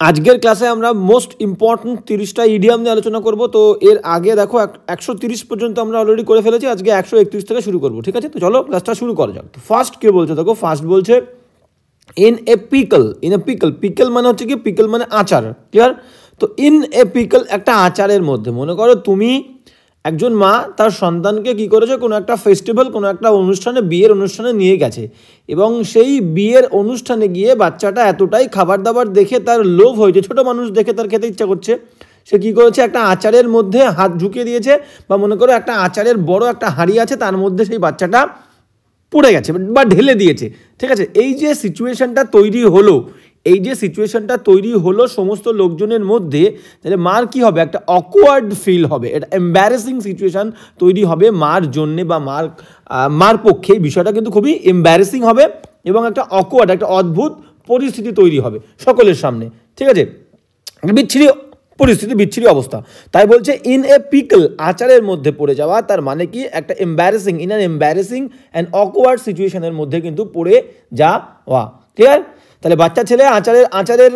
আজকের ক্লাসে আমরা মোস্ট ইম্পর্টেন্ট 30টা ইডিয়াম নিয়ে আলোচনা করব। তো এর আগে দেখো 130 পর্যন্ত আমরা অলরেডি করে ফেলেছি, আজকে 131 থেকে শুরু করব, ঠিক আছে? তো চলো ক্লাসটা শুরু করা যাক। তো ফার্স্ট কে বলছে দেখো, ফার্স্ট বলছে ইন এ পিকল। পিকল মানে হচ্ছে কি, পিকল মানে আচার, ক্লিয়ার? তো ইন এ পিকল একটা আচারের মধ্যে, মনে করো তুমি একজন মা তার সন্তানকে কি করেছে, কোনো একটা ফেস্টিভ্যাল, কোনো একটা অনুষ্ঠানে, বিয়ের অনুষ্ঠানে নিয়ে গেছে, এবং সেই বিয়ের অনুষ্ঠানে গিয়ে বাচ্চাটা এতটাই খাবার দাবার দেখে তার লোভ হয়েছে, ছোট মানুষ দেখে তার খেতে ইচ্ছা করছে, সে কী করেছে, একটা আচারের মধ্যে হাত ঢুকিয়ে দিয়েছে, বা মনে করো একটা আচারের বড় একটা হাঁড়ি আছে, তার মধ্যে সেই বাচ্চাটা পড়ে গেছে বা ঢেলে দিয়েছে, ঠিক আছে? এই যে সিচুয়েশনটা তৈরি হলো সমস্ত লোকজনের মধ্যে, তাহলে মার কি হবে, একটা অকওয়ার্ড ফিল হবে, এটা এম্বারেসিং সিচুয়েশন তৈরি হবে মার জন্যে, বা মার পক্ষে বিষয়টা কিন্তু খুবই এম্বারেসিং হবে, এবং একটা অকওয়ার্ড, একটা অদ্ভুত পরিস্থিতি তৈরি হবে সকলের সামনে, ঠিক আছে? বিচ্ছিরি অবস্থা। তাই বলছে ইন এ পিকল, আচারের মধ্যে পড়ে যাওয়া, তার মানে কি একটা embarrassing, in an embarrassing and awkward সিচুয়েশনের মধ্যে কিন্তু পড়ে যাওয়া, ক্লিয়ার? তাহলে বাচ্চা ছেলে আচারের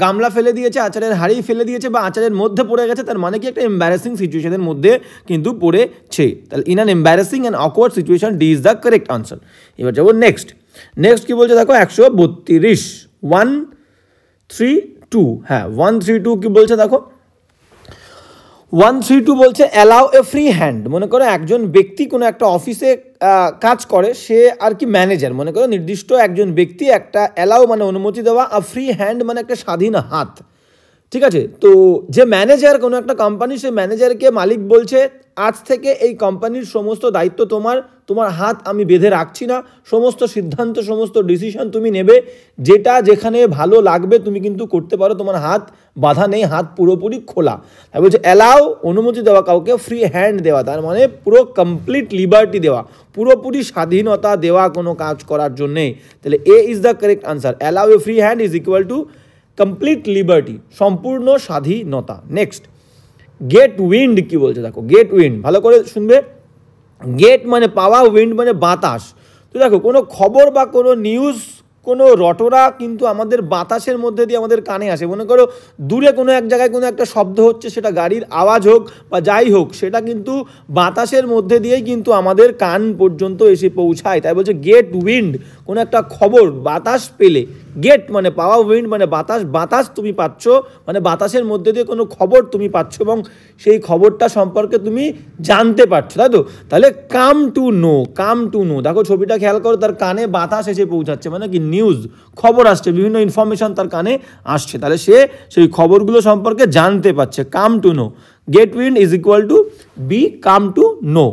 গামলা ফেলে দিয়েছে, আচারের হাঁড়ি ফেলে দিয়েছে, বা আচারের মধ্যে পড়ে গেছে, তার মানে কি একটা এম্বারেসিং সিচুয়েশনের মধ্যে কিন্তু পড়েছে। তাহলে in an embarrassing and awkward situation, D is the correct answer. এবার যাবো নেক্সট কি বলছে দেখো, 132 132, হ্যাঁ 132 কি বলছে দেখো, 132 বলছে অ্যালাউ এ ফ্রি হ্যান্ড। মনে করো একজন ব্যক্তি কোনো একটা অফিসে কাজ করে, সে আর কি ম্যানেজার, মনে করো নির্দিষ্ট একজন ব্যক্তি, একটা অ্যালাউ মানে অনুমতি দেওয়া, আর ফ্রি হ্যান্ড মানে একটা স্বাধীন হাত, ঠিক আছে? তো যে ম্যানেজার কোনো একটা কোম্পানি, সেই ম্যানেজারকে মালিক বলছে আজ থেকে এই কোম্পানির সমস্ত দায়িত্ব তোমার হাত আমি বেঁধে রাখছি না, সমস্ত সিদ্ধান্ত, সমস্ত ডিসিশন তুমি নেবে, যেটা যেখানে ভালো লাগবে তুমি কিন্তু করতে পারো, তোমার হাত বাধা নেই, হাত পুরোপুরি খোলা। তাই বলছে অ্যালাউ, অনুমতি দেওয়া কাউকে, ফ্রি হ্যান্ড দেওয়া, তার মানে পুরো কমপ্লিট লিবার্টি দেওয়া, পুরোপুরি স্বাধীনতা দেওয়া কোনো কাজ করার জন্যে। তাহলে A is the correct answer. Allow a free hand is equal to complete liberty, সম্পূর্ণ স্বাধীনতা। নেক্সট গেট উইন্ড কি বলছে দেখো, গেট উইন্ড ভালো করে শুনবে। গেট মানে পাওয়া, উইন্ড মানে বাতাস। তো দেখো কোনো খবর বা কোনো নিউজ, কোনো রটনা কিন্তু আমাদের বাতাসের মধ্যে দিয়ে আমাদের কানে আসে। মনে করো দূরে কোনো এক জায়গায় কোনো একটা শব্দ হচ্ছে, সেটা গাড়ির আওয়াজ হোক বা যাই হোক, সেটা কিন্তু বাতাসের মধ্যে দিয়েই কিন্তু আমাদের কান পর্যন্ত এসে পৌঁছায়। তাই বলছে গেট উইন্ড, কোনো একটা খবর বাতাস পেলে, গেট মানে পাওয়া, উইন্ড মানে বাতাস তুমি পাচ্ছ, মানে বাতাসের মধ্যে দিয়ে কোনো খবর তুমি পাচ্ছ, এবং সেই খবরটা সম্পর্কে তুমি জানতে পারছো, তাই তো? তাহলে কাম টু নো, দেখো ছবিটা খেয়াল করো, তার কানে বাতাস এসে পৌঁছাচ্ছে, মানে কি নিউজ, খবর আসছে, বিভিন্ন ইনফরমেশন তার কানে আসছে, তাহলে সে সেই খবরগুলো সম্পর্কে জানতে পারছে। Come to know, get wind is equal to be come to know.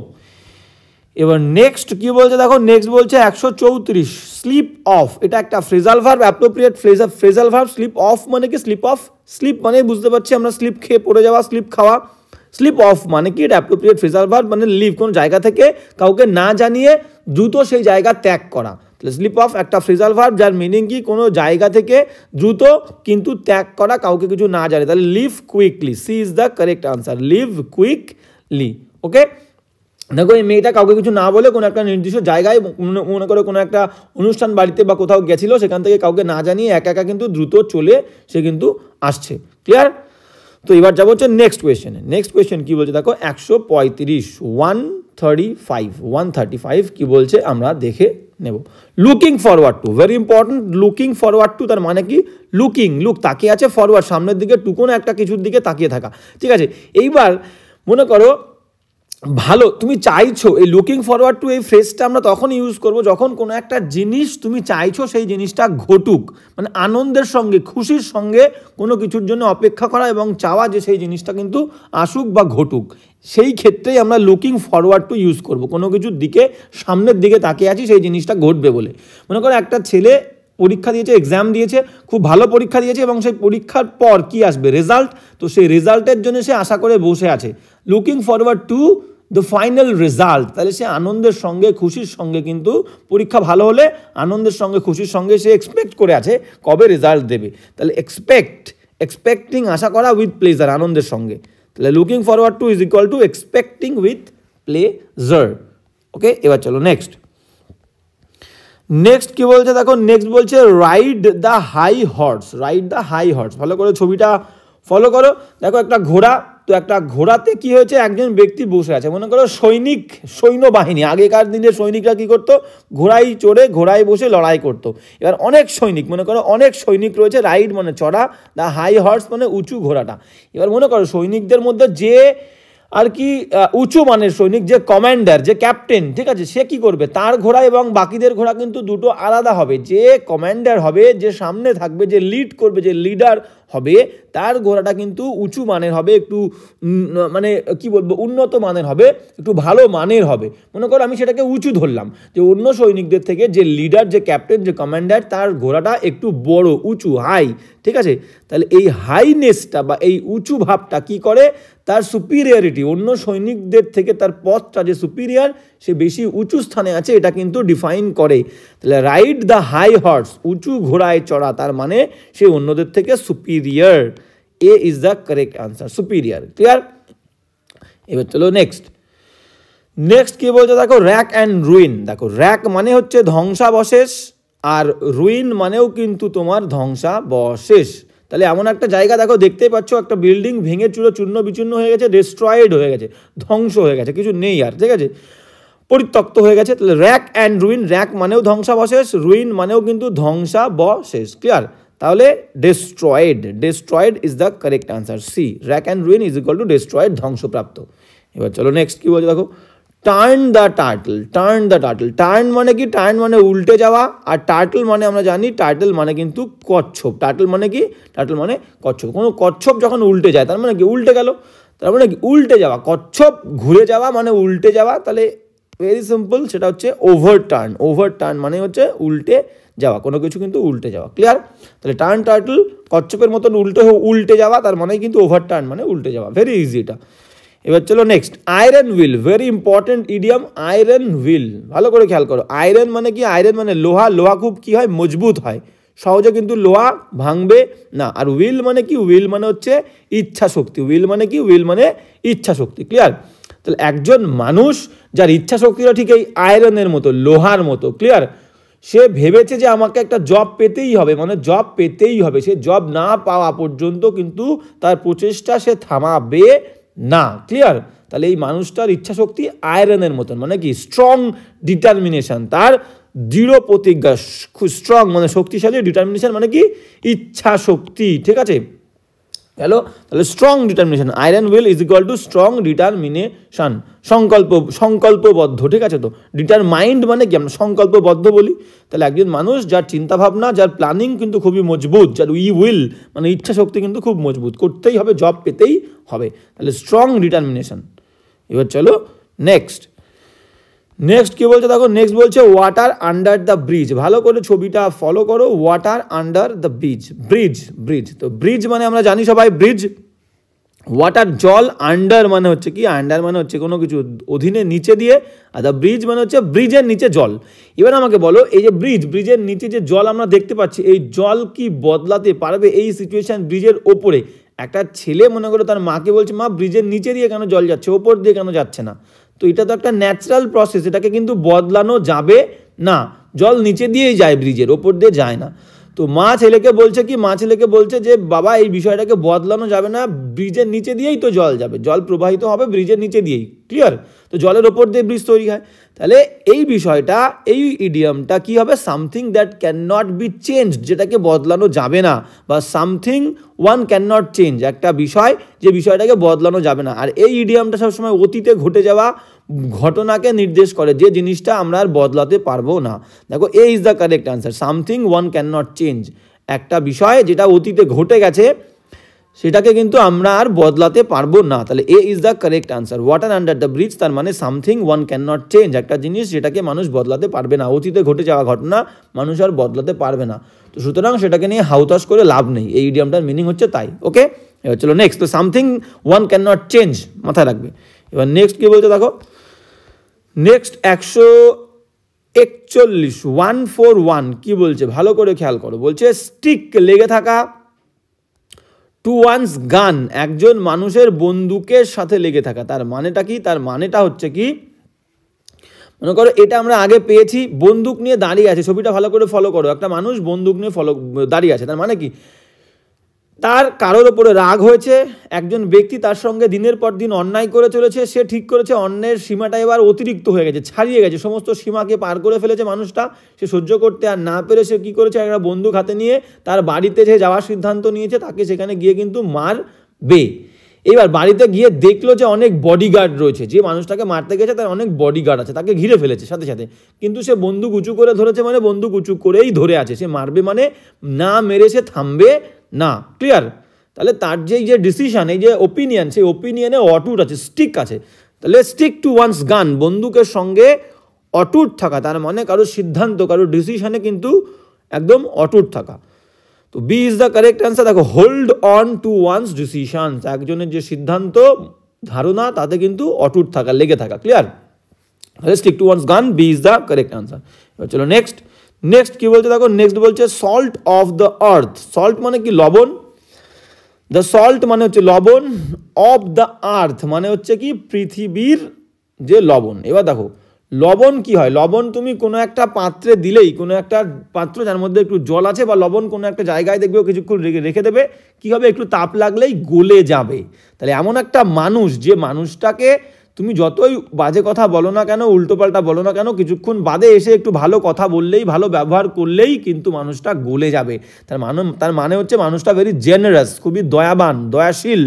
এবার নেক্সট কি বলছে দেখো, নেক্সট বলছে 134 স্লিপ অফ। এটা একটা phrasal verb, appropriate phrasal verb. Slip off মানে কি, স্লিপ মানে বুঝতে পারছি আমরা, স্লিপ খেয়ে পড়ে যাওয়া, স্লিপ খাওয়া। স্লিপ অফ মানে কি, এটা অ্যাপ্রোপ্রিয়েট ফ্রেজাল ভার্ব, মানে লিভ, কোনো জায়গা থেকে কাউকে না জানিয়ে দ্রুত সেই জায়গা ত্যাগ করা। তাহলে স্লিপ অফ একটা ফ্রেজাল ভার্ব, যার মিনিং কি, কোনো জায়গা থেকে দ্রুত কিন্তু ত্যাগ করা, কাউকে কিছু না জানে। তাহলে leave quickly, C is the correct answer, leave quickly. Okay, দেখো এই মেয়েটা কাউকে কিছু না বলে কোনো একটা নির্দিষ্ট জায়গায়, মনে করো কোনো একটা অনুষ্ঠান বাড়িতে বা কোথাও গেছিলো, সেখান থেকে কাউকে না জানিয়ে একা একা কিন্তু দ্রুত চলে সে কিন্তু আসছে, ক্লিয়ার? তো এবার যাবো হচ্ছে নেক্সট কোয়েশ্চেন কি বলছে দেখো, 135 135 কি বলছে আমরা দেখে নেব। Looking forward two, very important. Looking forward two তার মানে কি, লুক তাকিয়ে আছে, ফরওয়ার্ড সামনের দিকে, টু কোনো একটা কিছুর দিকে তাকিয়ে থাকা, ঠিক আছে? এইবার মনে করো ভালো তুমি চাইছো, এই লুকিং ফরওয়ার্ড টু এই ফ্রেজটা আমরা তখন ইউজ করব যখন কোনো একটা জিনিস তুমি চাইছো সেই জিনিসটা ঘটুক, মানে আনন্দের সঙ্গে, খুশির সঙ্গে কোনো কিছুর জন্য অপেক্ষা করা এবং চাওয়া যে সেই জিনিসটা কিন্তু আসুক বা ঘটুক, সেই ক্ষেত্রেই আমরা লুকিং ফরওয়ার্ড টু ইউজ করব। কোনো কিছুর দিকে, সামনের দিকে তাকিয়ে আছি সেই জিনিসটা ঘটবে বলে। মনে করো একটা ছেলে পরীক্ষা দিয়েছে, এক্সাম দিয়েছে, খুব ভালো পরীক্ষা দিয়েছে, এবং সেই পরীক্ষার পর কি আসবে, রেজাল্ট। তো সেই রেজাল্টের জন্য সে আশা করে বসে আছে, looking forward to the final result. তাহলে সে আনন্দের সঙ্গে, খুশির সঙ্গে, কিন্তু পরীক্ষা ভালো হলে আনন্দের সঙ্গে, খুশির সঙ্গে সে এক্সপেক্ট করে আছে কবে রেজাল্ট দেবে। তাহলে এক্সপেক্টিং আশা করা উইথ প্লেজার, আনন্দের সঙ্গে। তাহলে looking forward to is equal to expecting with pleasure. Okay, এবার চলো নেক্সট কি বলছে দেখো, নেক্সট বলছে ride the high horse, ride the high horse. ভালো করে ছবিটা ফলো করো, দেখো একটা ঘোড়া, তো একটা ঘোড়াতে কি হয়েছে, একজন ব্যক্তি বসে আছে, মনে করো সৈন্যবাহিনী, আগেকার দিনের সৈনিকরা কি করতো, ঘোড়ায় চড়ে ঘোড়ায় বসে লড়াই করতো। এবার অনেক সৈনিক, মনে করো অনেক সৈনিক রয়েছে, রাইড মানে চড়া, দ্য হাই হর্স মানে উঁচু ঘোড়াটা। এবার মনে করো সৈনিকদের মধ্যে যে আর কি উঁচু মানের সৈনিক, যে কমান্ডার, যে ক্যাপ্টেন, ঠিক আছে, সে কি করবে, তার ঘোড়া এবং বাকিদের ঘোড়া কিন্তু দুটো আলাদা হবে। যে কমান্ডার হবে, যে সামনে থাকবে, যে লিড করবে, যে লিডার হবে, তার ঘোড়াটা কিন্তু উঁচু মানের হবে, একটু মানে কি বলবো, উন্নত মানের হবে, একটু ভালো মানের হবে। মনে করো আমি সেটাকে উঁচু ধরলাম, যে অন্য সৈনিকদের থেকে যে লিডার, যে ক্যাপ্টেন, যে কমান্ডার, তার ঘোড়াটা একটু বড়, উঁচু, হাই, ঠিক আছে। তাহলে এই হাইনেসটা বা এই উঁচু ভাবটা কি করে, তার সুপিরিয়রিটি, অন্য সৈনিকদের থেকে তার পথটা যে সুপিরিয়র, সে বেশি উঁচু স্থানে আছে, এটা কিন্তু ডিফাইন করে। তাহলে রাইড দ্য হাই হর্স, উঁচু ঘোড়ায় চড়া, তার মানে সে অন্যদের থেকে superior. A is the correct answer, superior. Clear? এবার চলো নেক্সট। নেক্সট কি বলছে দেখো, র্যাক অ্যান্ড রুইন। দেখো র্যাক মানে হচ্ছে ধ্বংসাবশেষ, আর রুইন মানেও কিন্তু তোমার ধ্বংসাবশেষ। তাহলে এমন একটা জায়গা দেখো, দেখতেই পাচ্ছ একটা বিল্ডিং ভেঙে চুরো চূর্ণ বিচূর্ণ হয়ে গেছে, ডিস্ট্রয়েড হয়ে গেছে, ধ্বংস হয়ে গেছে, কিছু নেই আর, ঠিক আছে, পরিত্যক্ত হয়ে গেছে। তাহলে র্যাক অ্যান্ড রুইন, র্যাক মানেও ধ্বংসাবশেষ, রুইন মানেও কিন্তু ধ্বংসাবশেষ। ক্লিয়ার? তাহলে destroyed is the correct answer, C, rack and ruin is equal to destroyed, ধ্বংসপ্রাপ্ত। এবার চলো নেক্সট কি বলছে দেখো, turn the turtle. Turn the turtle, turn মানে কি, টার্ন মানে উল্টে যাওয়া, আর টার্টল মানে আমরা জানি, টার্টল মানে কিন্তু কচ্ছপ। টার্টল মানে কি, টার্টল মানে কচ্ছপ। কোনো কচ্ছপ যখন উল্টে যায়, তার মানে কি, উল্টে গেল, তার মানে কি উল্টে যাওয়া। কচ্ছপ ঘুরে যাওয়া মানে উল্টে যাওয়া। তাহলে ভেরি সিম্পল, সেটা হচ্ছে ওভারটার্ন। ওভারটার্ন মানে হচ্ছে উল্টে যাওয়া, কোনো কিছু কিন্তু উল্টে যাওয়া। ক্লিয়ার? তাহলে টার্ন টার্টল, কচ্ছপের মতন উল্টে যাওয়া, তার মানে কিন্তু ওভারটার্ন মানে উল্টে যাওয়া। ভেরি ইজি এটা। এবার চলো next, iron wheel, very important idiom, iron wheel. ভালো করে খেয়াল করো, আয়রন মানে কি, আয়রন মানে লোহা, লোহা খুব কি হয়, মজবুত হয়, সহজে কিন্তু লোহা ভাঙবে না। আর হুইল মানে কি, হুইল মানে হচ্ছে ইচ্ছা শক্তি। হুইল মানে কি, হুইল মানে ইচ্ছা শক্তি। ক্লিয়ার? তাহলে একজন মানুষ যার ইচ্ছা শক্তিটা ঠিক এই আয়রনের মতো, লোহার মতো। ক্লিয়ার? সে ভেবেছে যে আমাকে একটা জব পেতেই হবে, মানে জব পেতেই হবে, সে জব না পাওয়া পর্যন্ত কিন্তু তার প্রচেষ্টা সে থামাবে না। ক্লিয়ার? তাহলে এই মানুষটার ইচ্ছা শক্তি আয়রনের মতন, মানে কি স্ট্রং ডিটারমিনেশন, তার দৃঢ় প্রতিজ্ঞা, খুব স্ট্রং মানে শক্তিশালী, ডিটারমিনেশন মানে কি ইচ্ছা শক্তি। ঠিক আছে, হ্যালো, তাহলে strong determination, iron will is equal two strong determination, সংকল্পবদ্ধ। ঠিক আছে, তো ডিটারমাইন্ড মানে কি, আমরা সংকল্পবদ্ধ বলি। তাহলে একজন মানুষ যার চিন্তাভাবনা, যার প্ল্যানিং কিন্তু খুবই মজবুত, যার উইল মানে ইচ্ছা শক্তি কিন্তু খুব মজবুত, করতেই হবে, জব পেতেই হবে। তাহলে স্ট্রং ডিটারমিনেশন। এবার চলো নেক্সট। নেক্সট কি বলছে দেখো, নেক্সট বলছে ওয়াটার আন্ডার দ্য ব্রিজ। ভালো করে ছবিটা ফলো করো, water under the bridge, bridge. তো ব্রিজ মানে আমরা জানি সবাই, ব্রিজ, ওয়াটার জল, আন্ডার মানে হচ্ছে কি, আন্ডার মানে হচ্ছে কোনো কিছু অধীনে, নিচে দিয়ে, আর দ্য ব্রিজ মানে হচ্ছে ব্রিজের নিচে জল। এবার আমাকে বলো, এই যে ব্রিজের নিচে যে জল আমরা দেখতে পাচ্ছি, এই জল কি বদলাতে পারবে এই সিচুয়েশন ব্রিজের ওপরে? একটা ছেলে মনে করো তার মাকে বলছে, মা ব্রিজের নিচে দিয়ে কেন জল যাচ্ছে, ওপর দিয়ে কেন যাচ্ছে না? তো এটা তো একটা ন্যাচারাল প্রসেস, এটাকে কিন্তু বদলানো যাবে না। জল নিচে দিয়েই যায়, ব্রিজের ওপর দিয়ে যায় না। তো মা ছেলেকে বলছে কি, মা ছেলেকে বলছে যে বাবা এই বিষয়টাকে বদলানো যাবে না, ব্রিজের নিচে দিয়েই তো জল যাবে, জল প্রবাহিত হবে ব্রিজের নিচে দিয়েই। ক্লিয়ার? তো জলের ওপর দিয়ে ব্রিজ তৈরি হয়। তাহলে এই বিষয়টা, এই ইডিয়ামটা কি হবে, something that can not be change, যেটাকে বদলানো যাবে না, বা something one can not change, একটা বিষয় যে বিষয়টাকে বদলানো যাবে না। আর এই ইডিয়ামটা সবসময় অতীতে ঘটে যাওয়া ঘটনাকে নির্দেশ করে, যে জিনিসটা আমরা আর বদলাতে পারবো না। দেখো, A is the correct answer, something one can not change, একটা বিষয় যেটা অতীতে ঘটে গেছে সেটাকে কিন্তু আমরা আর বদলাতে পারবো না। তাহলে A is the correct answer, water under the bridge, তার মানে something one can not change, একটা জিনিস যেটাকে মানুষ বদলাতে পারবে না, অতীতে ঘটে যাওয়া ঘটনা মানুষ আর বদলাতে পারবে না। তো সুতরাং সেটাকে নিয়ে হাউতাশ করে লাভ নেই, এই ইডিয়ামটার মিনিং হচ্ছে তাই। ওকে, এবার চলো নেক্সট। তো something one can not change মাথায় রাখবে। এবার নেক্সট কি বলতে দেখো, নেক্সট 141 141 কি বলছে, ভালো করে খেয়াল করো। বলছে স্টিক, লেগে থাকা, টু ওয়ানস গান, একজন মানুষের বন্দুকের সাথে লেগে থাকা। তার মানেটা কি, তার মানেটা হচ্ছে কি, মনে করো এটা আমরা আগে পেয়েছি, বন্দুক নিয়ে দাঁড়িয়ে আছে, ছবিটা ভালো করে ফলো করো, একটা মানুষ বন্দুক নিয়ে দাঁড়িয়ে আছে, তার মানে কি তার কারোর ওপরে রাগ হয়েছে, একজন ব্যক্তি তার সঙ্গে দিনের পর দিন অন্যায় করে চলেছে, সে ঠিক করেছে অন্যের সীমাটা এবার অতিরিক্ত হয়ে গেছে, ছাড়িয়ে গেছে, সমস্ত সীমাকে পার করে ফেলেছে মানুষটা, সে সহ্য করতে আর না পেরে সে কী করেছে, একটা বন্দুক হাতে নিয়ে তার বাড়িতে যে যাওয়ার সিদ্ধান্ত নিয়েছে, তাকে সেখানে গিয়ে কিন্তু মারবে। এবার বাড়িতে গিয়ে দেখলো যে অনেক বডিগার্ড রয়েছে, যে মানুষটাকে মারতে গেছে তার অনেক বডিগার্ড আছে, তাকে ঘিরে ফেলেছে সাথে সাথে, কিন্তু সে বন্দুক উঁচু করে ধরেছে, মানে বন্দুক উঁচু করেই ধরে আছে, সে মারবে মানে না মেরে সে থামবে না। ক্লিয়ার? তাহলে তার যে ডিসিশন, এই যে ওপিনিয়ন, সেই ওপিনিয়নে অটুট আছে, স্টিক আছে। তাহলে স্টিক টু ওয়ান্স গান, বন্দুকের সঙ্গে অটুট থাকা, তার মানে কারোর সিদ্ধান্ত, কারোর ডিসিশনে কিন্তু একদম অটুট থাকা। তো B is the correct answer. দেখো, hold on to one's decisions, একজনের যে সিদ্ধান্ত ধারণা তাতে কিন্তু অটুট থাকা, লেগে থাকা। ক্লিয়ার? তাহলে stick to one's gun, B is the correct answer. এবার চলো নেক্সট কি বলছে দেখো, নেক্সট বলছে salt of the earth. Salt মানে কি? লবণ। দ্য সল্ট মানে হচ্ছে লবণ, অফ দ্য আর্থ মানে হচ্ছে কি পৃথিবীর যে লবণ। এবার দেখো লবণ কি হয়, লবণ তুমি কোনো একটা পাত্রে দিলেই, কোনো একটা পাত্র যার মধ্যে একটু জল আছে বা লবণ কোনো একটা জায়গায় দেখবে কিছুক্ষণ রেখে দেবে, কি হবে, একটু তাপ লাগলেই গলে যাবে। তাহলে এমন একটা মানুষ, যে মানুষটাকে তুমি যতই বাজে কথা বলো না কেন, উল্টোপাল্টা বলো না কেন, কিছুক্ষণ বাদে এসে একটু ভালো কথা বললেই, ভালো ব্যবহার করলেই কিন্তু মানুষটা গলে যাবে। তার মানে হচ্ছে মানুষটা ভেরি জেনারাস, খুবই দয়াবান, দয়াশীল,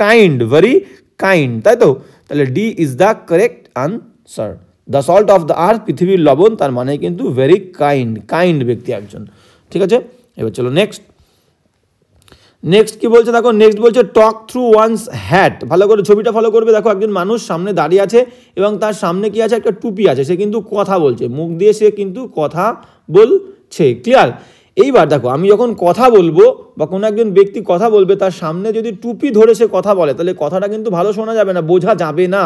কাইন্ড, ভেরি কাইন্ড, তাই তো? তাহলে D is the correct answer. The salt of the আর্থ, পৃথিবীর লবণ, তার মানে কিন্তু ভেরি কাইন্ড ব্যক্তি একজন। ঠিক আছে? এবার চলো নেক্সট কি বলছে দেখো, নেক্সট বলছে টক থ্রু ওয়ান্স হ্যাট। ভালো করে ছবিটা ফলো করবে। দেখো একজন মানুষ সামনে দাঁড়িয়ে আছে এবং তার সামনে কি আছে, একটা টুপি আছে, সে কিন্তু কথা বলছে, মুখ দিয়ে সে কিন্তু কথা বলছে। ক্লিয়ার? এইবার দেখো আমি যখন কথা বলবো বা কোনো একজন ব্যক্তি কথা বলবে, তার সামনে যদি টুপি ধরে সে কথা বলে, তাহলে কথাটা কিন্তু ভালো শোনা যাবে না, বোঝা যাবে না,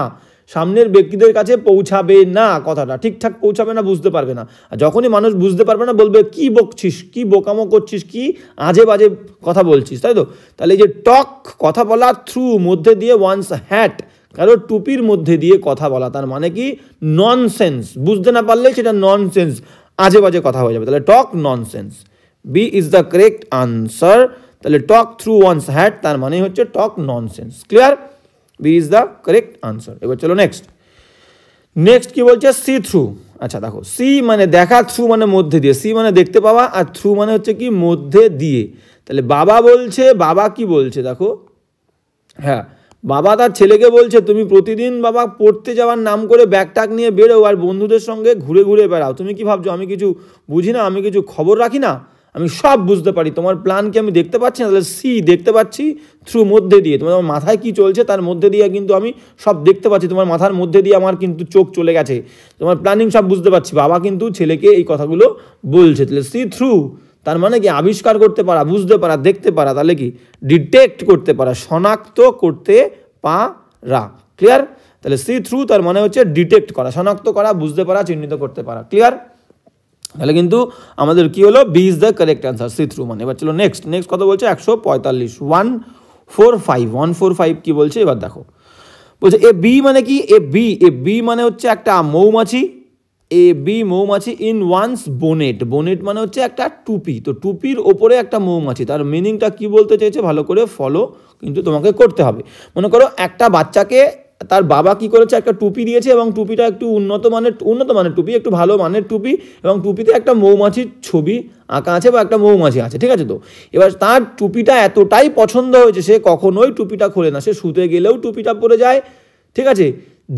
সামনের ব্যক্তিদের কাছে পৌঁছাবে না, কথাটা ঠিকঠাক পৌঁছাবে না, বুঝতে পারবে না। আর যখনই মানুষ বুঝতে পারবে না, বলবে কি বকছিস, কি বোকামো করছিস, কি আজে বাজে কথা বলছিস, তাই তো? তাহলে এই যে টক, কথা বলা, থ্রু মধ্যে দিয়ে, ওয়ান্স হ্যাট কারোর টুপির মধ্যে দিয়ে কথা বলা, তার মানে কি ননসেন্স, বুঝতে না পারলে সেটা ননসেন্স, আজে বাজে কথা হয়ে যাবে। তাহলে talk nonsense, B is the correct answer. তাহলে টক থ্রু ওয়ান্স হ্যাট, তার মানে হচ্ছে talk nonsense. Clear? B is the correct answer. এবার চলো নেক্সট কি বলছে, সি থ্রু। আচ্ছা দেখো, সি মানে দেখা, থ্রু মানে মধ্যে দিয়ে, সি মানে দেখতে পাওয়া, আর থ্রু মানে হচ্ছে কি মধ্যে দিয়ে। তাহলে বাবা বলছে, বাবা কি বলছে দেখো, হ্যাঁ, বাবা তার ছেলেকে বলছে তুমি প্রতিদিন বাবা পড়তে যাওয়ার নাম করে ব্যাগ ট্যাগ নিয়ে বেরো আর বন্ধুদের সঙ্গে ঘুরে ঘুরে বেড়াও, তুমি কি ভাবছো আমি কিছু বুঝি না, আমি কিছু খবর রাখি না, আমি সব বুঝতে পারি, তোমার প্ল্যান কি আমি দেখতে পাচ্ছি না? তাহলে সি দেখতে পাচ্ছি, থ্রু মধ্যে দিয়ে, তোমার মাথায় কি চলছে তার মধ্যে দিয়ে কিন্তু আমি সব দেখতে পাচ্ছি, তোমার মাথার মধ্যে দিয়ে আমার কিন্তু চোখ চলে গেছে, তোমার প্ল্যানিং সব বুঝতে পারছি। বাবা কিন্তু ছেলেকে এই কথাগুলো বলছে। তাহলে সি থ্রু তার মানে কি আবিষ্কার করতে পারা, বুঝতে পারা, দেখতে পারা, তাহলে কি ডিটেক্ট করতে পারা, শনাক্ত করতে পারা। ক্লিয়ার? তাহলে সি থ্রু তার মানে হচ্ছে ডিটেক্ট করা, শনাক্ত করা, বুঝতে পারা, চিহ্নিত করতে পারা। ক্লিয়ার? তাহলে কিন্তু আমাদের কি হলো, B is the correct answer, C through মানে। এবার চলো নেক্সট কত বলছে, 145, 145 কি বলছে এবার দেখো, বলছে এ বি মানে কি, এ বি মানে হচ্ছে একটা মৌমাছি, এ বি মৌমাছি ইন ওয়ান্স বোনেট, বোনেট মানে হচ্ছে একটা টুপি, তো টুপির ওপরে একটা মৌমাছি, তার মিনিংটা কি বলতে চেয়েছে ভালো করে ফলো কিন্তু তোমাকে করতে হবে। মনে করো একটা বাচ্চাকে তার বাবা কি করেছে, একটা টুপি দিয়েছে এবং টুপিটা একটু উন্নত মানের টুপি, একটু ভালো মানের টুপি, এবং টুপিতে একটা মৌমাছির ছবি আঁকা আছে বা একটা মৌমাছি আছে। ঠিক আছে? তো এবার তার টুপিটা এতটাই পছন্দ হয়েছে, সে কখনোই টুপিটা খোলে না, সে শুতে গেলেও টুপিটা পরে যায়, ঠিক আছে,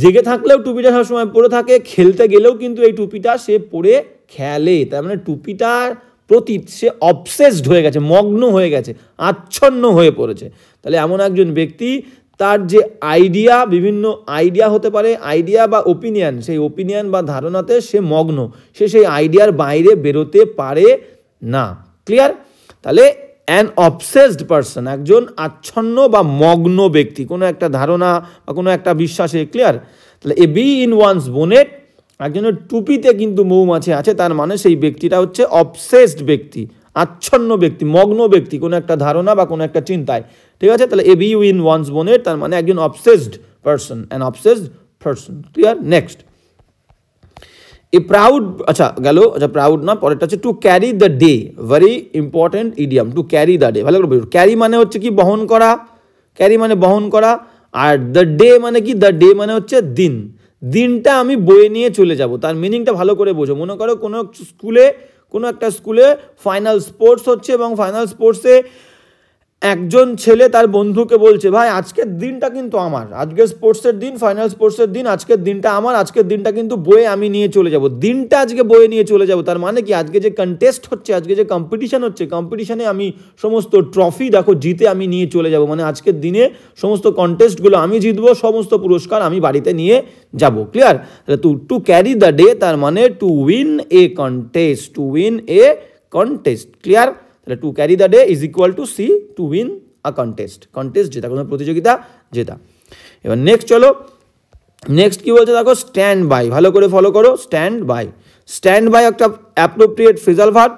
জেগে থাকলেও টুপিটা সবসময় পরে থাকে, খেলতে গেলেও কিন্তু এই টুপিটা সে পরে খেলে। তার মানে টুপিটার প্রতি সে অবসেসড হয়ে গেছে, মগ্ন হয়ে গেছে, আচ্ছন্ন হয়ে পড়েছে। তাহলে এমন একজন ব্যক্তি, তার যে আইডিয়া, বিভিন্ন আইডিয়া হতে পারে, আইডিয়া বা ওপিনিয়ন, সেই ওপিনিয়ন বা ধারণাতে সে মগ্ন, সে সেই আইডিয়ার বাইরে বেরোতে পারে না। ক্লিয়ার? তাহলে অ্যান অবসেসড পারসন, একজন আচ্ছন্ন বা মগ্ন ব্যক্তি কোনো একটা ধারণা বা কোনো একটা বিশ্বাসে। ক্লিয়ার? তাহলে A be in once bonnet, একজনের টুপিতে কিন্তু মৌমাছি আছে, তার মানে সেই ব্যক্তিটা হচ্ছে অবসেসড ব্যক্তি, আচ্ছন্ন ব্যক্তি, মগ্ন ব্যক্তি কোনো একটা ধারণা বা কোনো একটা চিন্তায়। ঠিক আছে? তাহলে A be in once bonnet তার মানে একজন obsessed person, an obsessed person. Clear? A proud, আচ্ছা গেল, আচ্ছা প্রাউড না, পরেরটা হচ্ছে two carry the day, very important idiom, two carry the day. ভালো করে ক্যারি মানে হচ্ছে কি বহন করা, ক্যারি মানে বহন করা, আর দ্য ডে মানে কি, দ্য ডে মানে হচ্ছে দিন, দিনটা আমি বয়ে নিয়ে চলে যাব, তার মিনিংটা ভালো করে বোঝো। মনে করো কোনো একটা স্কুলে ফাইনাল স্পোর্টস হচ্ছে এবং ফাইনাল স্পোর্টসে একজন ছেলে তার বন্ধুকে বলছে, ভাই আজকের দিনটা কিন্তু আমার, আজকের স্পোর্টসের দিন, ফাইনাল স্পোর্টসের দিন, আজকের দিনটা আমার, আজকের দিনটা কিন্তু বয়ে আমি নিয়ে চলে যাব, দিনটা আজকে বয়ে নিয়ে চলে যাব। তার মানে কি, আজকে যে কন্টেস্ট হচ্ছে, আজকে যে কম্পিটিশন হচ্ছে, কম্পিটিশনে আমি সমস্ত ট্রফি দেখো জিতে আমি নিয়ে চলে যাব, মানে আজকের দিনে সমস্ত কন্টেস্টগুলো আমি জিতবো, সমস্ত পুরস্কার আমি বাড়িতে নিয়ে যাব। ক্লিয়ার? তাহলে টু ক্যারি দ্য ডে তার মানে to win a contest, to win a contest. Clear? তাহলে to carry the day is equal to C, to win a contest, contest জেতা, কোনো প্রতিযোগিতা জেতা। এবার নেক্সট চলো, নেক্সট কি বলছে দেখো, স্ট্যান্ড বাই, ভালো করে ফলো করো, স্ট্যান্ড বাই। স্ট্যান্ড বাই একটা অ্যাপ্রোপ্রিয়েট ফ্রেজাল ভার্ব।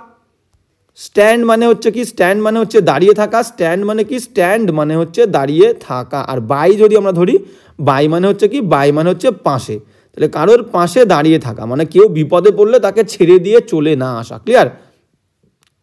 স্ট্যান্ড মানে হচ্ছে কি, স্ট্যান্ড মানে হচ্ছে দাঁড়িয়ে থাকা, স্ট্যান্ড মানে কি, স্ট্যান্ড মানে হচ্ছে দাঁড়িয়ে থাকা। আর বাই যদি আমরা ধরি, বাই মানে হচ্ছে কি, বাই মানে হচ্ছে পাশে, তাহলে কারোর পাশে দাঁড়িয়ে থাকা, মানে কেউ বিপদে পড়লে তাকে ছেড়ে দিয়ে চলে না আসা। ক্লিয়ার?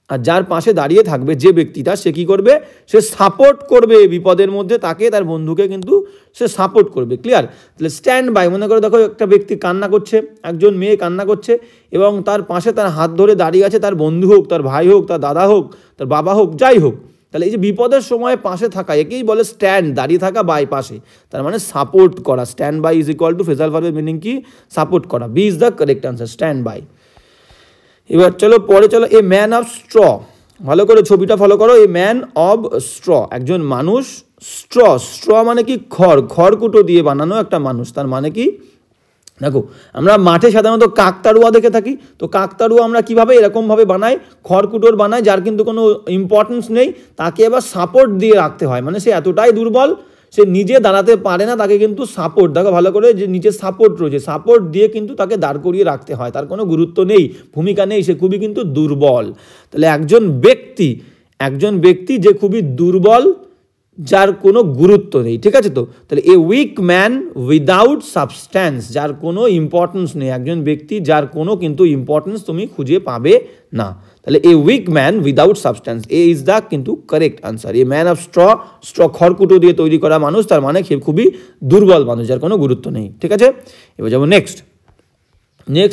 আর যার পাশে দাঁড়িয়ে থাকবে যে ব্যক্তিটা, সে কি করবে, সে সাপোর্ট করবে বিপদের মধ্যে তাকে, তার বন্ধুকে কিন্তু সে সাপোর্ট করবে। ক্লিয়ার? তাহলে স্ট্যান্ড বাই, মনে করো দেখো একটা ব্যক্তি কান্না করছে, একজন মেয়ে কান্না করছে এবং তার পাশে তার হাত ধরে দাঁড়িয়ে আছে তার বন্ধু হোক, তার ভাই হোক, তার দাদা হোক, তার বাবা হোক, যাই হোক। তাহলে এই যে বিপদের সময় পাশে থাকা, একেই বলে স্ট্যান্ড, দাঁড়িয়ে থাকা, বাই পাশে, তার মানে সাপোর্ট করা। Stand by is equal to phrasal ভার্বের মিনিং কি, সাপোর্ট করা। B is the correct answer, stand by. এবার চলো পরে চলো, এ ম্যান অফ স্ট্র, ভালো করে ছবিটা ফলো করো, এ ম্যান অফ স্ট্র, একজন মানুষ। স্ট্র, স্ট্র মানে কি, খড়কুটো দিয়ে বানানো একটা মানুষ। তার মানে কি, দেখো আমরা মাঠে সাধারণত কাকতাড়ুয়া দেখে থাকি, তো কাকতাড়ুয়া আমরা কিভাবে এরকমভাবে বানাই, খড়কুটোর বানাই, যার কিন্তু কোনো ইম্পর্টেন্স নেই, তাকে এবার সাপোর্ট দিয়ে রাখতে হয়, মানে সে এতটাই দুর্বল, সে নিজে দাঁড়াতে পারে না, তাকে কিন্তু সাপোর্ট, দেখো ভালো করে, যে নিচে সাপোর্ট রয়েছে, সাপোর্ট দিয়ে কিন্তু তাকে দাঁড় করিয়ে রাখতে হয়, তার কোনো গুরুত্ব নেই, ভূমিকা নেই, সে খুবই কিন্তু দুর্বল। তাহলে একজন ব্যক্তি যে খুবই দুর্বল, যার কোনো গুরুত্ব নেই। ঠিক আছে? তো তাহলে a weak man without substance, যার কোনো ইম্পর্টেন্স নেই, একজন ব্যক্তি যার কোনো কিন্তু ইম্পর্টেন্স তুমি খুঁজে পাবে না। তাহলে a weak man without substance, a is the কিন্তু correct answer. A man of straw খড়কুটো দিয়ে তৈরি করা মানুষ, তার মানে খুবই দুর্বল মানুষ, যার কোনো গুরুত্ব নেই। ঠিক আছে? এবার যাবো নেক্সট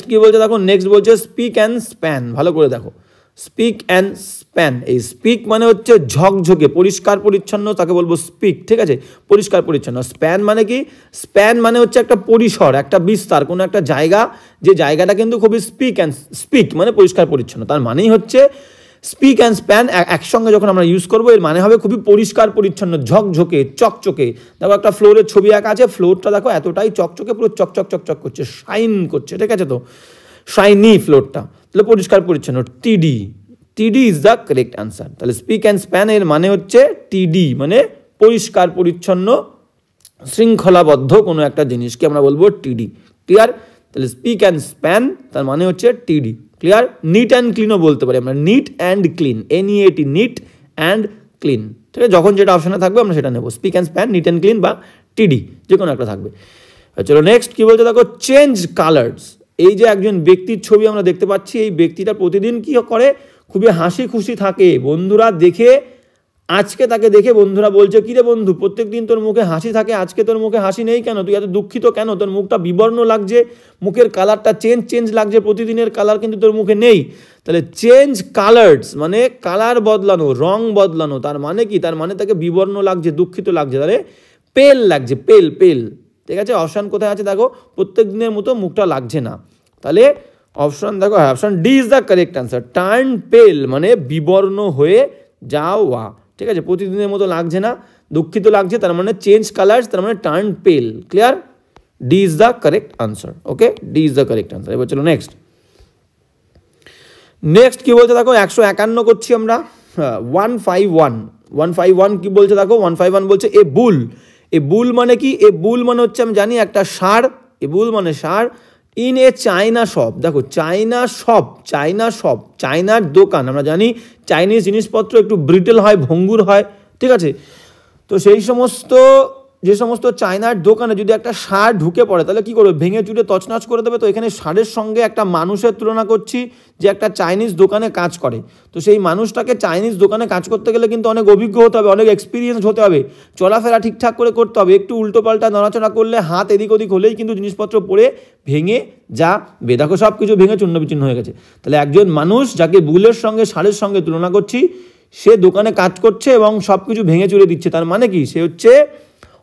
কি বলছে দেখো, নেক্সট বলছে স্পিক অ্যান্ড স্প্যান, ভালো করে দেখো, স্পিক অ্যান্ড স্প্যান। এই স্পিক মানে হচ্ছে ঝকঝকে, পরিষ্কার পরিচ্ছন্ন, তাকে বলবো স্পিক। ঠিক আছে? পরিষ্কার পরিচ্ছন্ন। স্প্যান মানে কি, স্প্যান মানে হচ্ছে একটা পরিসর, একটা বিস্তার, কোনো একটা জায়গা, যে জায়গাটা কিন্তু খুবই স্পিক মানে পরিষ্কার পরিচ্ছন্ন, তার মানেই হচ্ছে স্পিক অ্যান্ড স্প্যান একসঙ্গে যখন আমরা ইউজ করবো, এর মানে হবে খুবই পরিষ্কার পরিচ্ছন্ন, ঝকঝকে, চকচকে। দেখো একটা ফ্লোরের ছবি আঁকা আছে, ফ্লোরটা দেখো এতটাই চকচকে, পুরো চকচক করছে, শাইন করছে। ঠিক আছে? তো শাইনি ফ্লোরটা, তাহলে পরিষ্কার পরিচ্ছন্ন, টিডি ইজ দ্য কারেক্ট আনসার। তাহলে স্পিক অ্যান্ড স্প্যান এর মানে হচ্ছে টিডি, মানে পরিষ্কার পরিচ্ছন্ন, শৃঙ্খলাবদ্ধ কোনো একটা জিনিসকে আমরা বলবো টিডি। ক্লিয়ার? তাহলে স্পিক অ্যান্ড স্প্যান তার মানে হচ্ছে টিডি। ক্লিয়ার? নিট অ্যান্ড ক্লিনও বলতে পারি আমরা, neat and clean, NEAT, neat and clean. ঠিক আছে? যখন যেটা অপশনে থাকবে আমরা সেটা নেব, speak and span, neat and clean বা টিডি, যে কোনো একটা থাকবে। চলো নেক্সট কি বলছে দেখো, চেঞ্জ কালার্স। এই যে একজন ব্যক্তির ছবি আমরা দেখতে পাচ্ছি, এই ব্যক্তিটা প্রতিদিন কি করে, খুবই হাসি খুশি থাকে, বন্ধুরা দেখে, আজকে তাকে দেখে বন্ধুরা বলছে, কিরে বন্ধু, প্রত্যেকদিন তোর মুখে হাসি থাকে, আজকে তোর মুখে হাসি নেই কেন, তুই এত দুঃখিত কেন, তোর মুখটা বিবর্ণ লাগছে, মুখের কালারটা চেঞ্জ লাগছে, প্রতিদিনের কালার কিন্তু তোর মুখে নেই। তাহলে চেঞ্জ কালার্স মানে কালার বদলানো, রং বদলানো, তার মানে কি, তার মানে তাকে বিবর্ণ লাগছে, দুঃখিত লাগছে, তাহলে পেল লাগছে, পেল। ঠিক আছে? অপশান কোথায় আছে দেখো, প্রত্যেক দিনের মতো মুখটা লাগছে না, তাহলে অপশান দেখো, option D is the correct answer. Turn পেল মানে বিবর্ণ হয়ে যাওয়া। ঠিক আছে? প্রতিদিনের মতো লাগছে না, দুঃখিত লাগছে, তার মানে চেঞ্জ কালার্স, তার মানে টার্ন পেল। Clear? D is the correct answer. Okay, D is the correct answer. এবার চলো নেক্সট কি বলছে দেখো, 151 করছি আমরা। 151 কি বলছে দেখো, 151 বলছে এ বুল মানে কি, এ বুল মানে হচ্ছে আমি জানি একটা ষাঁড়, এ বুল মানে ষাঁড়, ইন এ চাইনা শপ। দেখো চাইনা শপ, চাইনার দোকান, আমরা জানি চাইনিজ জিনিসপত্র একটু ব্রিটেল হয়, ভঙ্গুর হয়। ঠিক আছে? তো সেই সমস্ত যে সমস্ত চায়নার দোকানে যদি একটা ষাঁড় ঢুকে পড়ে তাহলে কী করবে, ভেঙে চুরে তছনছ করে দেবে। তো এখানে ষাঁড়ের সঙ্গে একটা মানুষের তুলনা করছি যে একটা চাইনিজ দোকানে কাজ করে। তো সেই মানুষটাকে চাইনিজ দোকানে কাজ করতে গেলে কিন্তু অনেক অভিজ্ঞ হতে হবে, অনেক এক্সপিরিয়েন্স হতে হবে, চলাফেরা ঠিকঠাক করে করতে হবে। একটু উল্টোপাল্টা নড়াচড়া করলে, হাত এদিক ওদিক হলেই কিন্তু জিনিসপত্র পড়ে ভেঙে যাবে। দেখো সব কিছু ভেঙে চূর্ণ বিচূর্ণ হয়ে গেছে। তাহলে একজন মানুষ যাকে বুলের সঙ্গে ষাঁড়ের সঙ্গে তুলনা করছি, সে দোকানে কাজ করছে এবং সব কিছু ভেঙে চুরে দিচ্ছে। তার মানে কি, সে হচ্ছে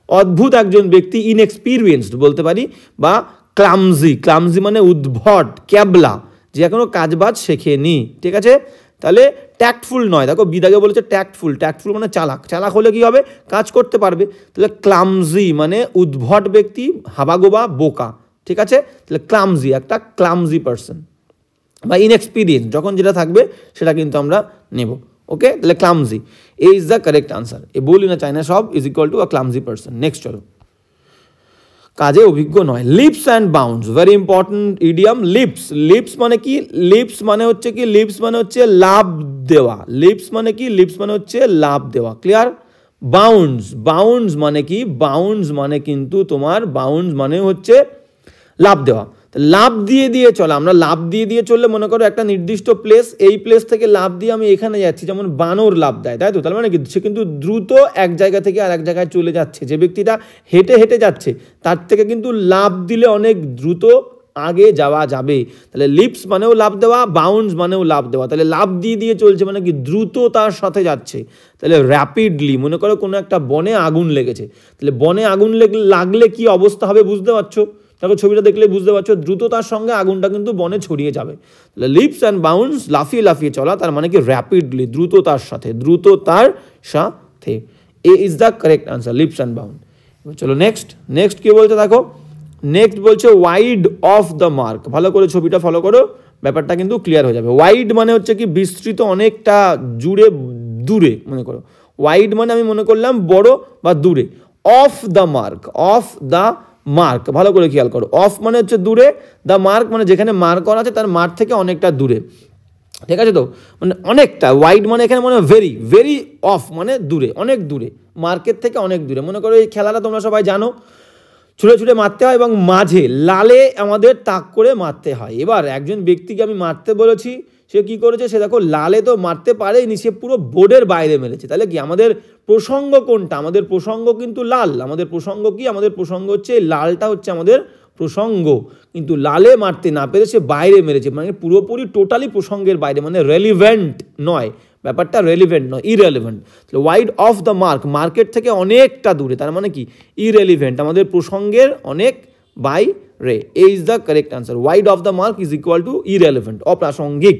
অদ্ভুত একজন ব্যক্তি, ইনএক্সপিরিয়েন্সড বলতে পারি, বা ক্লামজি। ক্লামজি মানে উদ্ভট, ক্যাবলা, যে এখনো কাজবাজ শেখেনি। ঠিক আছে, তাহলে ট্যাক্টফুল নয়। দেখো বিদাগে বলেছে ট্যাক্টফুল। ট্যাক্টফুল মানে চালাক। চালাক হলে কি হবে, কাজ করতে পারবে। তাহলে ক্লামজি মানে উদ্ভট ব্যক্তি, হাবাগোবা, বোকা। ঠিক আছে, তাহলে ক্লামজি, একটা ক্লামজি পারসন বা ইনএক্সপিরিয়েন্স, যখন যেটা থাকবে সেটা কিন্তু আমরা নেব। ওকে, তাহলে clumsy is the correct answer. এ বলি না চাইনা সব is equal to a clumsy person. Next চলো, কাজে অভিজ্ঞ নয়। Leaps and bounds, very important idiom. Leaps, leaps মানে কি, লিপস মানে হচ্ছে কি, লিপস মানে হচ্ছে লাভ দেওয়া। লিপস মানে কি, লিপস মানে হচ্ছে লাভ দেওয়া। ক্লিয়ার। বাউন্ডস, বাউন্ডস মানে কি, বাউন্ডস মানে কিন্তু তোমার, বাউন্ডস মানে হচ্ছে লাভ দেওয়া। লাভ দিয়ে দিয়ে চলা, আমরা লাভ দিয়ে দিয়ে চললে মনে করো একটা নির্দিষ্ট প্লেস, এই প্লেস থেকে লাভ দিয়ে আমি এখানে যাচ্ছি, যেমন বানর লাভ দেয়, তাই তো? তার মানে কি, সে কিন্তু দ্রুত এক জায়গা থেকে আর এক জায়গায় চলে যাচ্ছে। যে ব্যক্তিটা হেঁটে হেঁটে যাচ্ছে, তার থেকে কিন্তু লাভ দিলে অনেক দ্রুত আগে যাওয়া যাবে। তাহলে লিপস মানেও লাভ দেওয়া, বাউন্ডস মানেও লাভ দেওয়া। তাহলে লাভ দিয়ে দিয়ে চলছে মানে কি, দ্রুত তার সাথে যাচ্ছে। তাহলে র্যাপিডলি, মনে করো কোনো একটা বনে আগুন লেগেছে, তাহলে বনে আগুন লাগলে কি অবস্থা হবে বুঝতে পারছো? দেখো ছবিটা দেখলে বুঝতে পারছো, দ্রুততার সঙ্গে আগুনটা কিন্তু বনে ছড়িয়ে যাবে। তাহলে লিপস অ্যান্ড বাউন্ডস, লাফিয়ে লাফিয়ে চলা, তার মানে কি র্যাপিডলি, দ্রুততার সাথে, দ্রুততার সাথে। A is the correct answer, leaps and bound. চলো নেক্সট, নেক্সট কি বলছে দেখো, নেক্সট বলছে ওয়াইড অফ দ্য মার্ক। ভালো করে ছবিটা ফলো করো, ব্যাপারটা কিন্তু ক্লিয়ার হয়ে যাবে। ওয়াইড মানে হচ্ছে কি, বিস্তৃত, অনেকটা জুড়ে, দূরে। মনে করো ওয়াইড মানে আমি মনে করলাম বড় বা দূরে। Of the mark, of the mark, ভালো করে খেয়াল করো। অফ মানে হচ্ছে দূরে, দ্য মার্ক মানে যেখানে মার্ক করা আছে তার মার্ক থেকে অনেকটা দূরে। ঠিক আছে, তো মানে অনেকটা। ওয়াইড মানে এখানে মনে ভেরি, ভেরি অফ মানে দূরে, অনেক দূরে, মার্কেট থেকে অনেক দূরে। মনে করো এই খেলাটা তোমরা সবাই জানো, ছুটে ছুটে মারতে হয় এবং মাঝে লালে আমাদের তাক করে মারতে হয়। এবার একজন ব্যক্তিকে আমি মারতে বলেছি, সে কি করেছে, সে দেখো লালে তো মারতে পারেনি, সে পুরো বোর্ডের বাইরে মেরেছে। তাহলে কি, আমাদের প্রসঙ্গ কোনটা, আমাদের প্রসঙ্গ কিন্তু লাল। আমাদের প্রসঙ্গ কি, আমাদের প্রসঙ্গ হচ্ছে লালটা, হচ্ছে আমাদের প্রসঙ্গ। কিন্তু লালে মারতে না পেরে সে বাইরে মেরেছে, মানে পুরোপুরি টোটালি প্রসঙ্গের বাইরে, মানে রেলিভেন্ট নয়, ব্যাপারটা রেলিভেন্ট নয়, ইরেলিভেন্ট। তাহলে wide of the mark, market থেকে অনেকটা দূরে, তার মানে কি ইরেলিভেন্ট, আমাদের প্রসঙ্গের অনেক বাইরে। এই is the correct answer. Wide of the mark is equal two irrelevant, অপ্রাসঙ্গিক।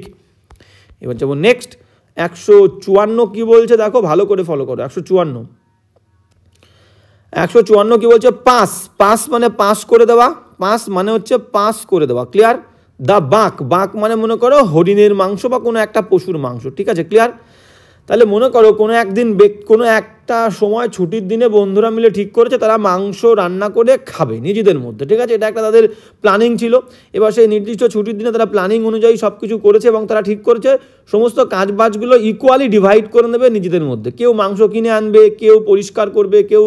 এবার যাবো নেক্সট, 154 কি বলছে দেখো, ভালো করে ফলো করো। 154 কি বলছে, পাস। পাস মানে পাস করে দেওয়া, পাস মানে হচ্ছে পাস করে দেওয়া। ক্লিয়ার। দ্য বাক, বাক মানে মনে করো হরিণের মাংস বা কোনো একটা পশুর মাংস। ঠিক আছে, ক্লিয়ার। তাহলে মনে করো কোনো একদিন, কোনো একটা সময় ছুটির দিনে বন্ধুরা মিলে ঠিক করেছে তারা মাংস রান্না করে খাবে নিজেদের মধ্যে। ঠিক আছে, এটা একটা তাদের প্ল্যানিং ছিল। এবার সেই নির্দিষ্ট ছুটির দিনে তারা প্ল্যানিং অনুযায়ী সব কিছু করেছে এবং তারা ঠিক করেছে সমস্ত কাজবাজগুলো ইকুয়ালি ডিভাইড করে নেবে নিজেদের মধ্যে। কেউ মাংস কিনে আনবে, কেউ পরিষ্কার করবে, কেউ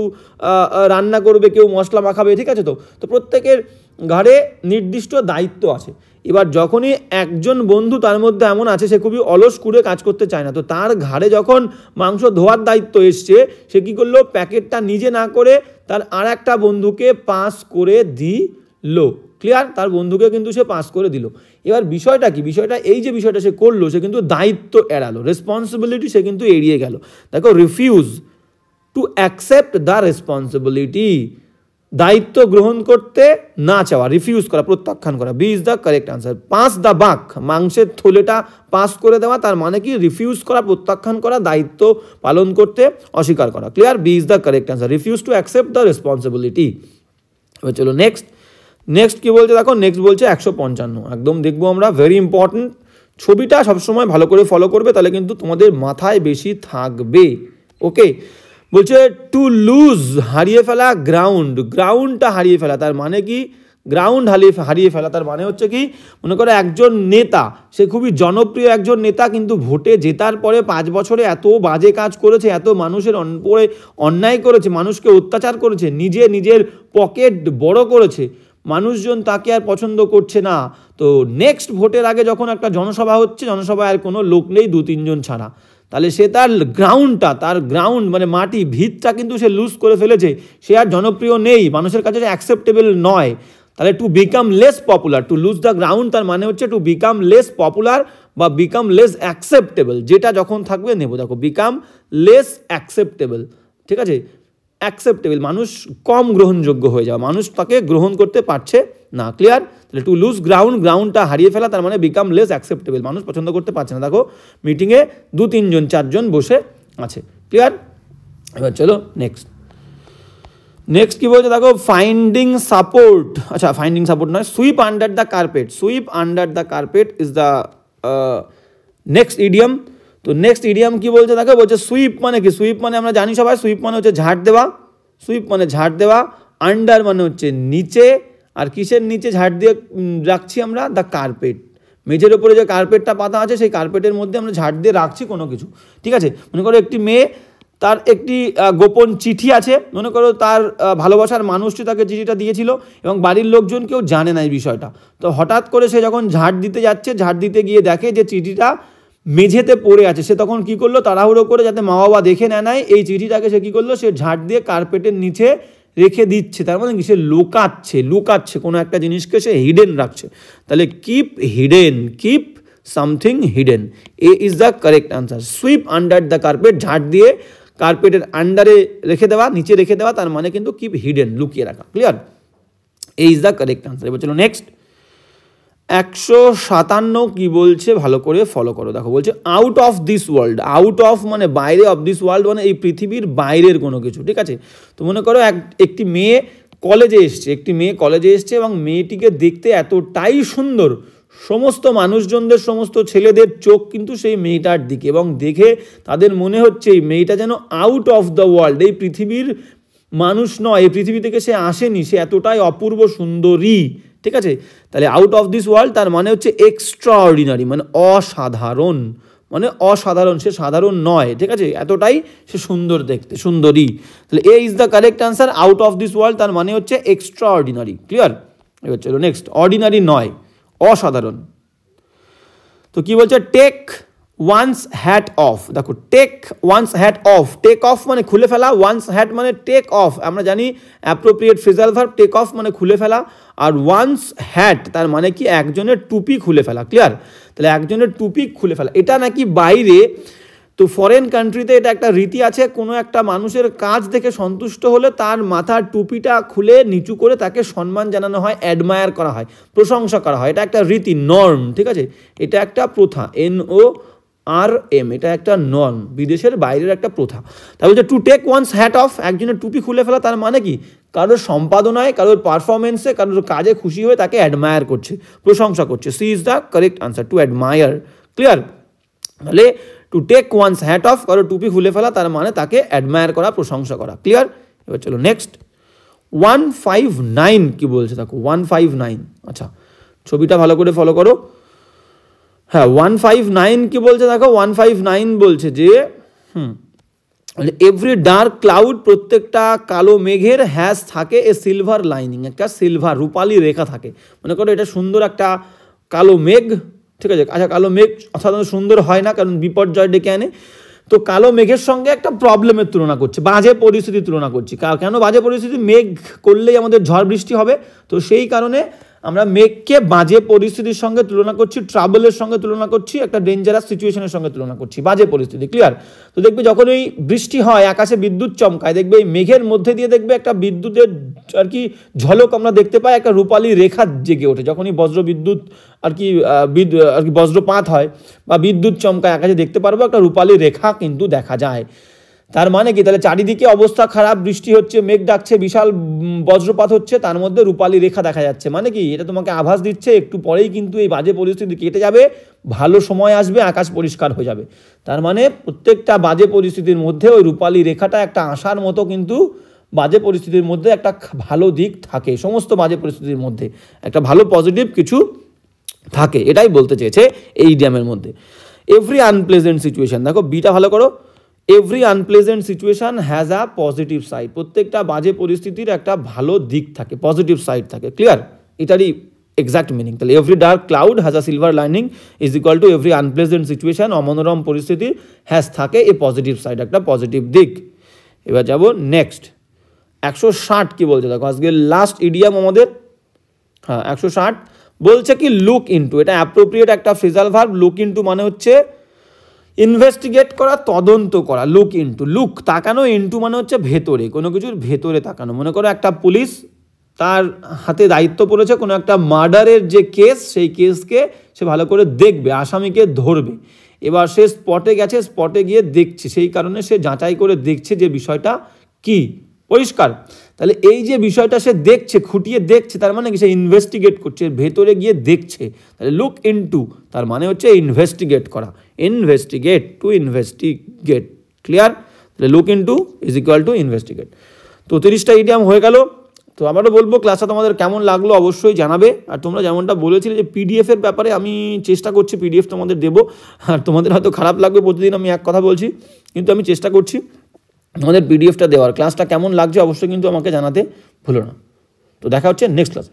রান্না করবে, কেউ মশলা মাখাবে। ঠিক আছে, তো প্রত্যেকের ঘাড়ে নির্দিষ্ট দায়িত্ব আছে। এবার যখনই একজন বন্ধু তার মধ্যে এমন আছে, সে খুবই অলস করে কাজ করতে চায় না, তো তার ঘাড়ে যখন মাংস ধোয়ার দায়িত্ব এসছে, সে কী করলো, প্যাকেটটা নিজে না করে তার আর একটা বন্ধুকে পাস করে দিল। ক্লিয়ার, তার বন্ধুকে কিন্তু সে পাস করে দিল। এবার বিষয়টা কি, বিষয়টা এই যে বিষয়টা সে করলো, সে কিন্তু দায়িত্ব এড়ালো, রেসপন্সিবিলিটি সে কিন্তু এড়িয়ে গেল। দেখো, refuse to accept the responsibility, দায়িত্ব গ্রহণ করতে না চাওয়া, রিফিউজ করা, প্রত্যাখ্যান করা। B is the correct answer. Pass the buck, মাংসের থলেটা পাস করে দেওয়া, তার মানে কি রিফিউজ করা, প্রত্যাখ্যান করা, দায়িত্ব পালন করতে অস্বীকার করা। Clear, B is the correct answer. Refuse to accept the responsibility. এবার চলো নেক্সট, নেক্সট কি বলছে দেখো, নেক্সট বলছে 155, একদম দেখবো আমরা, ভেরি ইম্পর্টেন্ট। ছবিটা সবসময় ভালো করে ফলো করবে, তাহলে কিন্তু তোমাদের মাথায় বেশি থাকবে। ওকে, বলছে টু লুজ, হারিয়ে ফেলা, গ্রাউন্ড, গ্রাউন্ডটা হারিয়ে ফেলা, তার মানে কি গ্রাউন্ড হারিয়ে ফেলা তার মানে হচ্ছে কি, মনে করো একজন নেতা, সে খুবই জনপ্রিয় একজন নেতা, কিন্তু ভোটে জেতার পরে 5 বছরে এত বাজে কাজ করেছে, এত মানুষের উপরে অন্যায় করেছে, মানুষকে অত্যাচার করেছে, নিজের পকেট বড় করেছে, মানুষজন তাকে আর পছন্দ করছে না। তো নেক্সট ভোটের আগে যখন একটা জনসভা হচ্ছে, জনসভায় আর কোনো লোক নেই 2-3 জন ছাড়া, তাহলে সে তার গ্রাউন্ড মানে মাটি ভিতটা কিন্তু সে লুজ করে ফেলেছে, সে আর জনপ্রিয় নেই, মানুষের কাছে অ্যাকসেপ্টেবল নয়। তাহলে to become less popular, to lose the ground তার মানে হচ্ছে টু বিকাম লেস পপুলার বা বিকাম লেস অ্যাকসেপ্টেবল, যেটা যখন থাকবে নেব। দেখো বিকাম লেস অ্যাকসেপ্টেবল, ঠিক আছে, অ্যাকসেপ্টেবল মানুষ কম গ্রহণযোগ্য হয়ে যাওয়া, মানুষ তাকে গ্রহণ করতে পারছে না। ক্লিয়ার? তাহলে টু লুজ গ্রাউন্ডটা হারিয়ে ফেলা তার মানে বিকাম লেস অ্যাকসেপ্টেবল, মানুষ পছন্দ করতে পারছে না। দেখো মিটিংয়ে 2-3 জন 4 জন বসে আছে। ক্লিয়ার? এবার চলো নেক্সট কি বলছে দেখো, ফাইন্ডিং সাপোর্ট, আচ্ছা ফাইন্ডিং সাপোর্ট নয়, sweep under the carpet is the next idiom. তো নেক্সট ইডিয়াম কি বলছে দেখো, বলছে সুইপ মানে কি, সুইপ মানে আমরা জানি সবাই, সুইপ মানে হচ্ছে ঝাড় দেওয়া, আন্ডার মানে হচ্ছে নিচে, আর কিসের নিচে ঝাড় দিয়ে রাখছি আমরা, দ্য কার্পেট, মেঝের ওপরে যে কার্পেটটা পাতা আছে সেই কার্পেটের মধ্যে আমরা ঝাড় দিয়ে রাখছি কোনো কিছু। ঠিক আছে, মনে করো একটি মেয়ে, তার একটি গোপন চিঠি আছে, মনে করো তার ভালোবাসার মানুষটি তাকে চিঠিটা দিয়েছিল এবং বাড়ির লোকজন কেউ জানে না এই বিষয়টা। তো হঠাৎ করে সে যখন ঝাড় দিতে যাচ্ছে, ঝাড় দিতে গিয়ে দেখে যে চিঠিটা মেঝেতে পড়ে আছে, সে তখন কি করলো, তাড়াহুড়ো করে যাতে মা বাবা দেখে নেয় এই চিঠিটাকে, সে কি করলো, সে ঝাড় দিয়ে কার্পেটের নিচে রেখে দিচ্ছে। তার মানে কি, সে লুকাচ্ছে কোনো একটা জিনিসকে, সে হিডেন রাখছে। তাহলে keep something hidden, A is the correct answer. Sweep under the carpet, ঝাড় দিয়ে কার্পেটের আন্ডারে রেখে দেওয়া, নিচে রেখে দেওয়া, তার মানে কিন্তু কিপ হিডেন, লুকিয়ে রাখা। Clear? A is the correct answer. এবার চলো নেক্সট 157 কি বলছে, ভালো করে ফলো করো। দেখো বলছে out of this world, out of মানে বাইরে, অফ দিস ওয়ার্ল্ড মানে এই পৃথিবীর বাইরের কোনো কিছু। ঠিক আছে, তো মনে করো একটি মেয়ে কলেজে এসছে এবং মেয়েটিকে দেখতে এতটাই সুন্দর, সমস্ত মানুষজনদের, সমস্ত ছেলেদের চোখ কিন্তু সেই মেয়েটার দিকে, এবং দেখে তাদের মনে হচ্ছে এই মেয়েটা যেন আউট অফ দ্য ওয়ার্ল্ড, এই পৃথিবীর মানুষ নয়, এই পৃথিবী থেকে সে আসেনি, সে এতটাই অপূর্ব সুন্দরী। ঠিক আছে, তাহলে আউট অফ দিস ওয়ার্ল্ড তার মানে হচ্ছে এক্সট্রাঅর্ডিনারি, মানে অসাধারণ, সে সাধারণ নয়। ঠিক আছে, এতটাই সে সুন্দর দেখতে, সুন্দরী। তাহলে A is the correct answer. Out of this world তার মানে হচ্ছে এক্সট্রাঅর্ডিনারি। ক্লিয়ার? এবার চলো নেক্সট, অর্ডিনারি নয়, অসাধারণ। তো কি বলছে, টেক ওয়ান্স হ্যাট অফ। দেখো take one's hat off, take off মানে খুলে ফেলা, ওয়ান্স হ্যাট মানে টেক অফ, আমরা জানি appropriate phrasal verb, take off মানে খুলে ফেলা, আর ওয়ান্স হ্যাট তার মানে কি একজনের টুপি খুলে ফেলা। ক্লিয়ার? তাহলে একজনের টুপি খুলে ফেলা, এটা নাকি বাইরে, তো ফরেন কান্ট্রিতে এটা একটা রীতি আছে, কোনো একটা মানুষের কাজ দেখে সন্তুষ্ট হলে তার মাথার টুপিটা খুলে নিচু করে তাকে সম্মান জানানো হয়, অ্যাডমায়ার করা হয়, প্রশংসা করা হয়, এটা একটা রীতি, নর্ম। ঠিক আছে, এটা একটা প্রথা, NORM, এটা একটা নর্ম, বিদেশের বাইরের একটা প্রথা। তার বলছে to take one's hat off, একজনের টুপি খুলে ফেলা, তার মানে কি কারোর সম্পাদনায়, কারোর পারফরমেন্সে, কারোর কাজে খুশি হয়ে তাকে অ্যাডমায়ার করছে, প্রশংসা করছে। C is the correct answer, to admire. Clear? তাহলে to take one's hat off, কারোর টুপি খুলে ফেলা, তার মানে তাকে অ্যাডমায়ার করা, প্রশংসা করা। ক্লিয়ার? এবার চলো নেক্সট 159 কি বলছে দেখো, 159, আচ্ছা ছবিটা ভালো করে ফলো করো। হ্যাঁ 159 কি বলছে দেখো, 159 বলছে যে এভরি ডার্ক ক্লাউড, প্রত্যেকটা কালো মেঘের হ্যাজ থাকে এ সিলভার লাইনিং, একটা সিলভার রূপালী রেখা থাকে। মনে করো এটা সুন্দর একটা কালো মেঘ, ঠিক আছে, আচ্ছা কালো মেঘ অসাধারণ সুন্দর হয় না, কারণ বিপর্যয় ডেকে আনে। তো কালো মেঘের সঙ্গে একটা প্রবলেমের তুলনা করছে, বাজে পরিস্থিতির তুলনা করছি। কেন বাজে পরিস্থিতি? মেঘ করলেই আমাদের ঝড় বৃষ্টি হবে, তো সেই কারণে আমরা মেঘকে বাজে পরিস্থিতির সঙ্গে তুলনা করছি, ট্রাবলের সঙ্গে তুলনা করছি, একটা ডেঞ্জারাস সিচুয়েশনের সঙ্গে তুলনা করছি, বাজে পরিস্থিতি। ক্লিয়ার? তো দেখবে যখন এই বৃষ্টি হয়, আকাশে বিদ্যুৎ চমকায়, দেখবে এই মেঘের মধ্যে দিয়ে দেখবে একটা বিদ্যুতের আর কি ঝলক আমরা দেখতে পাই, একটা রূপালী রেখা জেগে ওঠে যখনই বজ্র বিদ্যুৎ আর কি বজ্রপাত হয় বা বিদ্যুৎ চমকায়, আকাশে দেখতে পারবো একটা রূপালী রেখা কিন্তু দেখা যায়। তার মানে কি, তাহলে চারিদিকে অবস্থা খারাপ, বৃষ্টি হচ্ছে, মেঘ ডাকছে, বিশাল বজ্রপাত হচ্ছে, তার মধ্যে রূপালী রেখা দেখা যাচ্ছে। মানে কি, এটা তোমাকে আভাস দিচ্ছে একটু পরেই কিন্তু এই বাজে পরিস্থিতি কেটে যাবে, ভালো সময় আসবে, আকাশ পরিষ্কার হয়ে যাবে। তার মানে প্রত্যেকটা বাজে পরিস্থিতির মধ্যে ওই রূপালী রেখাটা একটা আশার মতো কিন্তু বাজে পরিস্থিতির মধ্যে একটা ভালো দিক থাকে, সমস্ত বাজে পরিস্থিতির মধ্যে একটা ভালো পজিটিভ কিছু থাকে, এটাই বলতে চেয়েছে এই ইডিয়ামের মধ্যে। এভরি আনপ্লেজেন্ট সিচুয়েশান, দেখো বিটা ভালো করো, every unpleasant situation has a positive side, প্রত্যেকটা বাজে পরিস্থিতির একটা ভালো দিক থাকে, পজিটিভ সাইড থাকে, ক্লিয়ার? এটারই এক্সাক্ট মিনিং। তাহলে every dark cloud has a silver lining is equal to every unpleasant situation, অমনোরম পরিস্থিতি হ্যাজ থাকে এ পজিটিভ সাইড, একটা পজিটিভ দিক। এবার যাব নেক্সট 160 কি বলছে দেখো, আজকে লাস্ট ইডিয়াম আমাদের। হ্যাঁ 160 বলছে কি লুক ইনটু, এটা অ্যাপ্রোপ্রিয়েট একটা ফ্রেজাল ভার্ব। লুক ইনটু মানে হচ্ছে ইনভেস্টিগেট করা, তদন্ত করা। লুক ইনটু, লুক তাকানো, ইনটু মানে হচ্ছে ভেতরে, কোনো কিছুর ভেতরে তাকানো। মনে করো একটা পুলিশ, তার হাতে দায়িত্ব পড়েছে কোনো একটা মার্ডারের যে কেস, সেই কেসকে সে ভালো করে দেখবে, আসামিকে ধরবে। এবার সে স্পটে গেছে, স্পটে গিয়ে দেখছে, সেই কারণে সে যাচাই করে দেখছে যে বিষয়টা কি, পরিষ্কার? তাহলে এই যে বিষয়টা সে দেখছে, খুঁটিয়ে দেখছে, তার মানে কি সে ইনভেস্টিগেট করছে, ভেতরে গিয়ে দেখছে। তাহলে লুক ইনটু তার মানে হচ্ছে ইনভেস্টিগেট করা, ইনভেস্টিগেট টু ইনভেস্টিগেট, ক্লিয়ার? তাহলে look into is equal to investigate. তো 30টা ইডিয়াম হয়ে গেল। তো আবারও বলবো ক্লাসটা তোমাদের কেমন লাগলো অবশ্যই জানাবে। আর তোমরা যেমনটা বলেছিলে যে পিডিএফের ব্যাপারে আমি চেষ্টা করছি পিডিএফ তোমাদের দেবো, আর তোমাদের হয়তো খারাপ লাগবে প্রতিদিন আমি এক কথা বলছি, কিন্তু আমি চেষ্টা করছি আমাদের পিডিএফটা দেওয়ার। ক্লাসটা কেমন লাগছে অবশ্যই কিন্তু আমাকে জানাতে ভুলো না। তো দেখা হচ্ছে নেক্সট ক্লাসে।